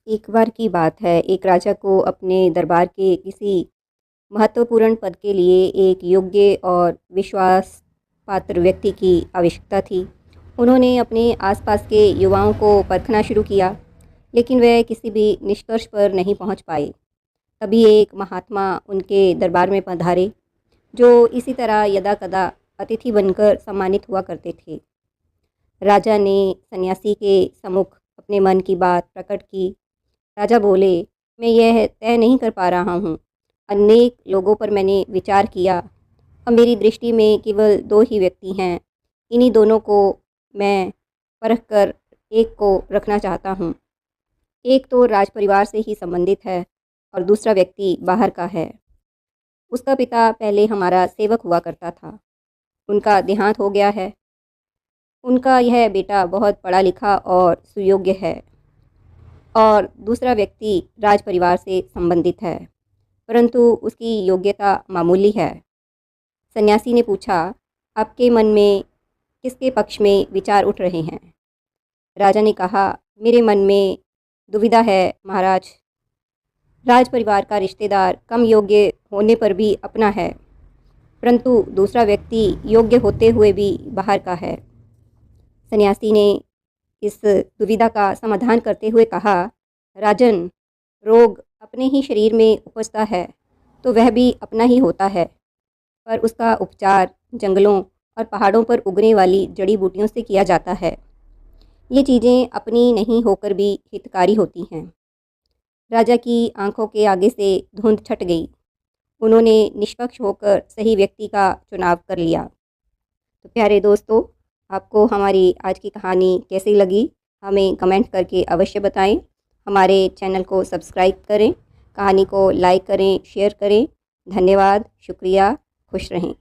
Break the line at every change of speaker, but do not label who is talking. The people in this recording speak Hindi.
एक बार की बात है, एक राजा को अपने दरबार के किसी महत्वपूर्ण पद के लिए एक योग्य और विश्वास पात्र व्यक्ति की आवश्यकता थी। उन्होंने अपने आसपास के युवाओं को परखना शुरू किया, लेकिन वे किसी भी निष्कर्ष पर नहीं पहुंच पाए। तभी एक महात्मा उनके दरबार में पधारे, जो इसी तरह यदाकदा अतिथि बनकर सम्मानित हुआ करते थे। राजा ने सन्यासी के सम्मुख अपने मन की बात प्रकट की। राजा बोले, मैं यह तय नहीं कर पा रहा हूँ। अनेक लोगों पर मैंने विचार किया। अब मेरी दृष्टि में केवल दो ही व्यक्ति हैं। इन्हीं दोनों को मैं परख कर एक को रखना चाहता हूँ। एक तो राज परिवार से ही संबंधित है और दूसरा व्यक्ति बाहर का है। उसका पिता पहले हमारा सेवक हुआ करता था। उनका देहांत हो गया है। उनका यह बेटा बहुत पढ़ा लिखा और सुयोग्य है, और दूसरा व्यक्ति राज परिवार से संबंधित है, परंतु उसकी योग्यता मामूली है। सन्यासी ने पूछा, आपके मन में किसके पक्ष में विचार उठ रहे हैं? राजा ने कहा, मेरे मन में दुविधा है महाराज। राज परिवार का रिश्तेदार कम योग्य होने पर भी अपना है, परंतु दूसरा व्यक्ति योग्य होते हुए भी बाहर का है। सन्यासी ने इस दुविधा का समाधान करते हुए कहा, राजन, रोग अपने ही शरीर में उपजता है तो वह भी अपना ही होता है, पर उसका उपचार जंगलों और पहाड़ों पर उगने वाली जड़ी बूटियों से किया जाता है। ये चीज़ें अपनी नहीं होकर भी हितकारी होती हैं। राजा की आंखों के आगे से धुंध छट गई। उन्होंने निष्पक्ष होकर सही व्यक्ति का चुनाव कर लिया। तो प्यारे दोस्तों, आपको हमारी आज की कहानी कैसी लगी, हमें कमेंट करके अवश्य बताएं। हमारे चैनल को सब्सक्राइब करें, कहानी को लाइक करें, शेयर करें। धन्यवाद, शुक्रिया, खुश रहें।